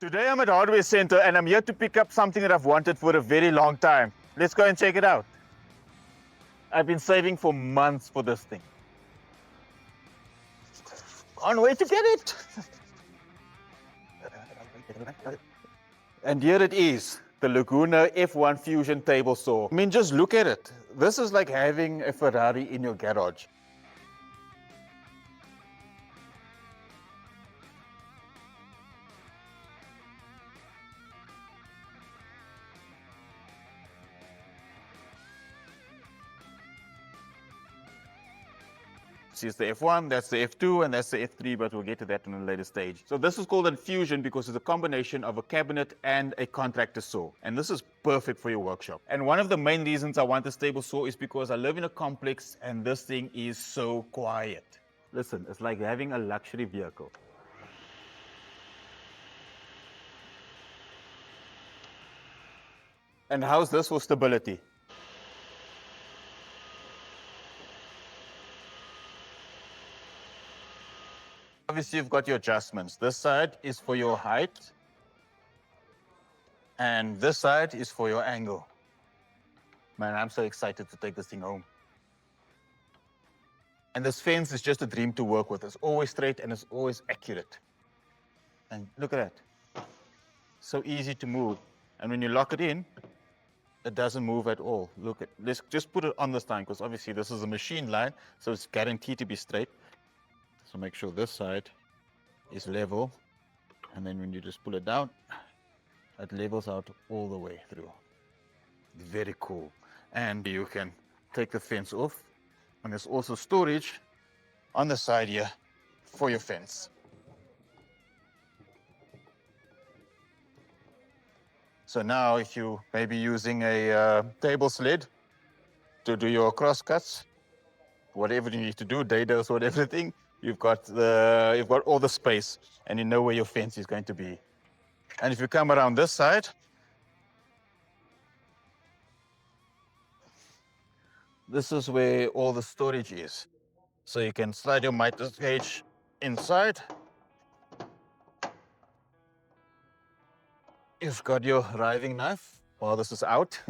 Today I'm at Hardware Center and I'm here to pick up something that I've wanted for a very long time. Let's go and check it out. I've been saving for months for this thing. Can't wait to get it. And here it is, the Laguna F1 Fusion table saw. I mean, just look at it. This is like having a Ferrari in your garage. This is the F1, that's the F2, and that's the F3, but we'll get to that in a later stage. So this is called a fusion because it's a combination of a cabinet and a contractor saw. And this is perfect for your workshop. And one of the main reasons I want this table saw is because I live in a complex and this thing is so quiet. Listen, it's like having a luxury vehicle. And how's this for stability? Obviously, you've got your adjustments. This side is for your height, and this side is for your angle. Man, I'm so excited to take this thing home. And this fence is just a dream to work with. It's always straight and it's always accurate. And look at that. So easy to move. And when you lock it in, it doesn't move at all. Look at, let's just put it on this time because obviously this is a machine line, so it's guaranteed to be straight. So make sure this side is level, and then when you just pull it down, it levels out all the way through. Very cool. And you can take the fence off, and there's also storage on the side here for your fence. So now if you may be using a table sled to do your cross cuts, whatever you need to do, dados or everything, you've got all the space and you know where your fence is going to be. And if you come around this side, this is where all the storage is. So you can slide your miter gauge inside. You've got your riving knife while this is out.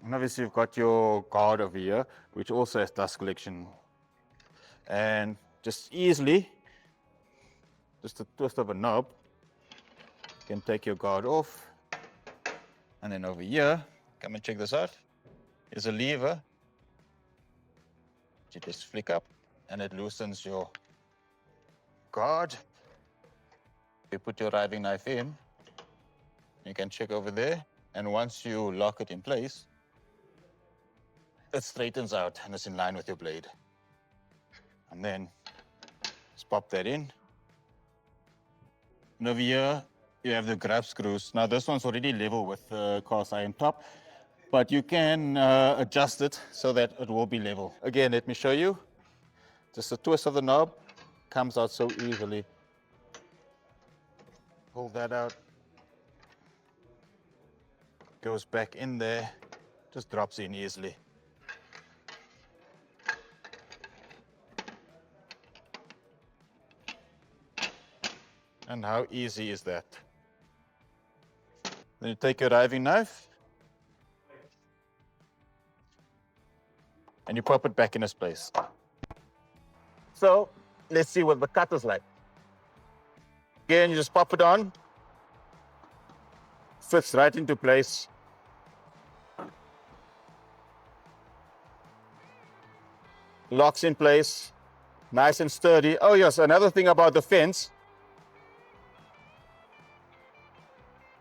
And obviously you've got your guard over here, which also has dust collection. And just easily, just a twist of a knob, you can take your guard off. And then over here, come and check this out. Here's a lever. You just flick up and it loosens your guard. You put your riving knife in, you can check over there. And once you lock it in place, it straightens out and it's in line with your blade. And then just pop that in. And over here, you have the grab screws. Now this one's already level with the cast iron top, but you can adjust it so that it will be level. Again, let me show you. Just a twist of the knob, comes out so easily. Pull that out. Goes back in there, just drops in easily. And how easy is that? Then you take your riving knife and you pop it back in its place. So let's see what the cut is like. Again, you just pop it on, fits right into place. Locks in place, nice and sturdy. Oh yes, another thing about the fence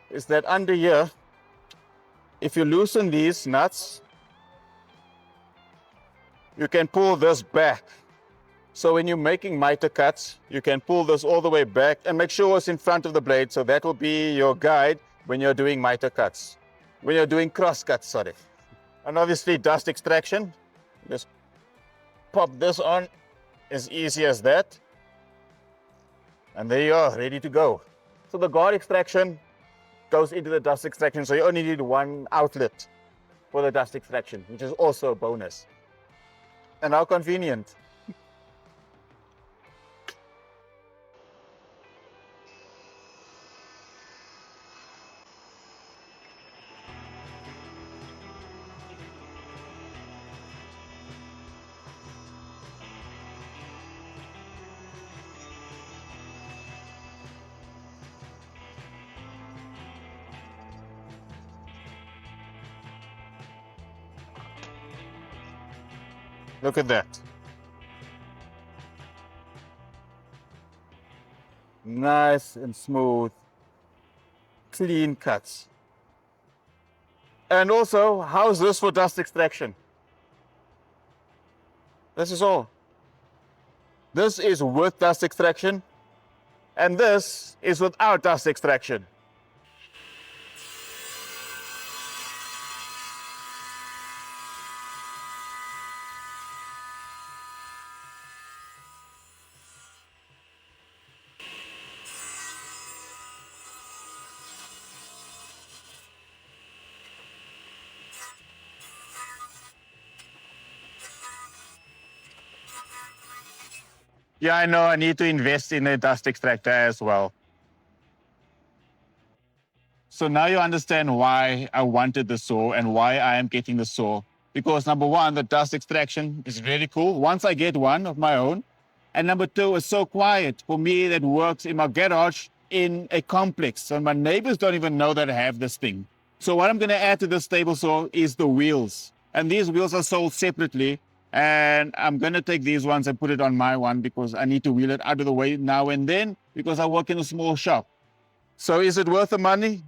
is that under here, if you loosen these nuts, you can pull this back. So when you're making miter cuts, you can pull this all the way back and make sure it's in front of the blade. So that will be your guide when you're doing miter cuts, when you're doing cross cuts, sorry. And obviously dust extraction, just pop this on as easy as that. And there you are, ready to go. So the guard extraction goes into the dust extraction, so you only need one outlet for the dust extraction, which is also a bonus. And how convenient. Look at that. Nice and smooth, clean cuts. And also, how's this for dust extraction? This is all. This is with dust extraction, and this is without dust extraction. Yeah, I know I need to invest in a dust extractor as well. So now you understand why I wanted the saw and why I am getting the saw. Because number one, the dust extraction is really cool. Once I get one of my own. And number two, it's so quiet for me that works in my garage in a complex. So my neighbors don't even know that I have this thing. So what I'm going to add to this table saw is the wheels. And these wheels are sold separately. And I'm going to take these ones and put it on my one because I need to wheel it out of the way now and then because I work in a small shop. So is it worth the money?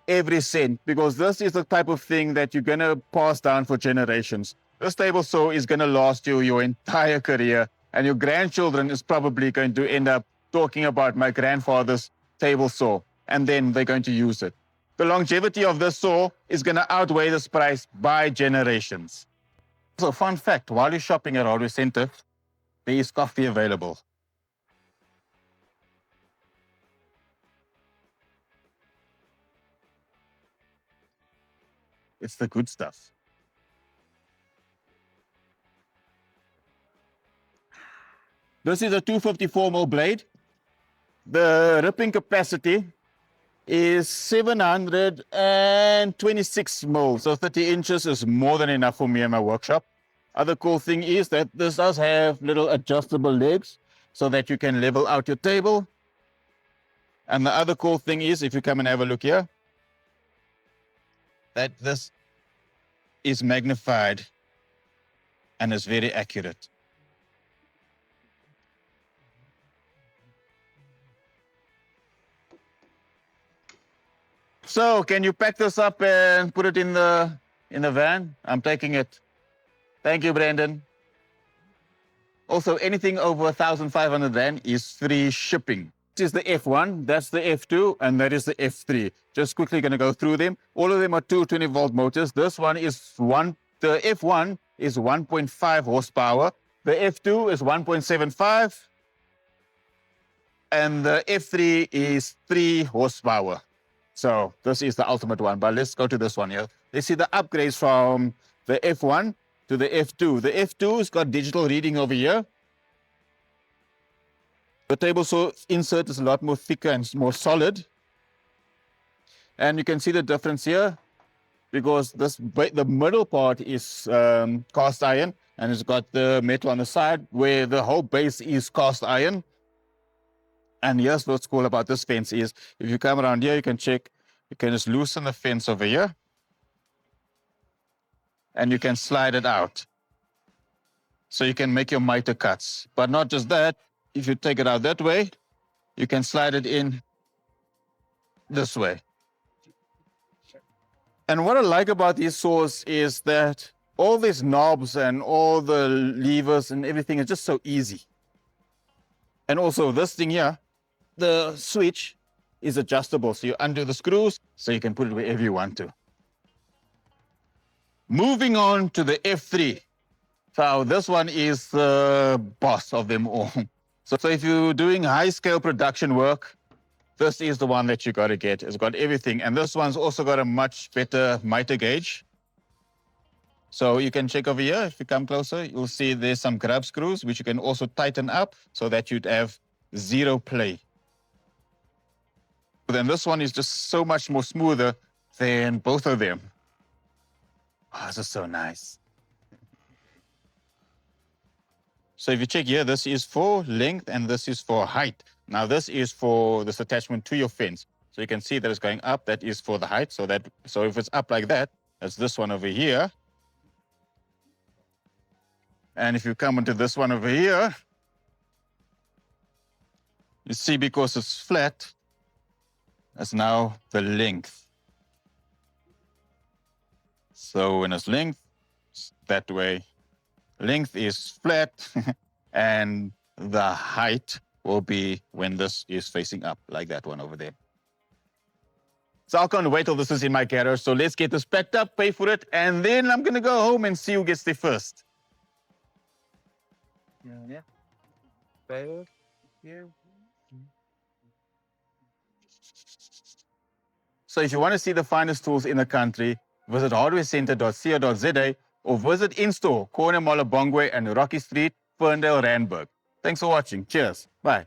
Every cent, because this is the type of thing that you're going to pass down for generations. This table saw is going to last you your entire career, and your grandchildren is probably going to end up talking about my grandfather's table saw, and then they're going to use it. The longevity of this saw is going to outweigh this price by generations. So fun fact, while you're shopping at Hardware Center, there is coffee available. It's the good stuff. This is a 254mm blade. The ripping capacity is 726 mil, so 30 inches is more than enough for me in my workshop. Other cool thing is that this does have little adjustable legs so that you can level out your table. And the other cool thing is, if you come and have a look here, that this is magnified and is very accurate. So can you pack this up and put it in the van? I'm taking it. Thank you, Brandon. Also, anything over 1,500 Rand is free shipping. This is the F1, that's the F2, and that is the F3. Just quickly going to go through them. All of them are 220-volt motors. This one is the F1 is 1.5 horsepower. The F2 is 1.75. And the F3 is 3 horsepower. So this is the ultimate one. But let's go to this one here. Let's see the upgrades from the F1 to the F2. The F2 has got digital reading over here. The table saw insert is a lot more thicker and more solid. And you can see the difference here because the middle part is cast iron and it's got the metal on the side where the whole base is cast iron. And here's what's cool about this fence is if you come around here, you can check, you can just loosen the fence over here and you can slide it out. So you can make your miter cuts. But not just that, if you take it out that way, you can slide it in this way. And what I like about these saws is that all these knobs and all the levers and everything is just so easy. And also this thing here, the switch is adjustable. So you undo the screws so you can put it wherever you want to. Moving on to the F3. So this one is the boss of them all. So if you're doing high-scale production work, this is the one that you got to get. It's got everything. And this one's also got a much better miter gauge. So you can check over here. If you come closer, you'll see there's some grub screws, which you can also tighten up so that you'd have zero play. But then this one is just so much more smoother than both of them. Oh, this is so nice. So if you check here, this is for length and this is for height. Now this is for this attachment to your fence. So you can see that it's going up. That is for the height. So if it's up like that, that's this one over here. And if you come into this one over here, you see because it's flat, that's now the length. So when it's length, it's that way. Length is flat and the height will be when this is facing up, like that one over there. So I can't wait till this is in my garage. So let's get this packed up, pay for it, and then I'm gonna go home and see who gets there first. Yeah. Better. Yeah. So if you want to see the finest tools in the country, visit hardwarecenter.co.za or visit in-store, Corner Mall, Bongwe and Rocky Street, Ferndale, Randburg. Thanks for watching. Cheers. Bye.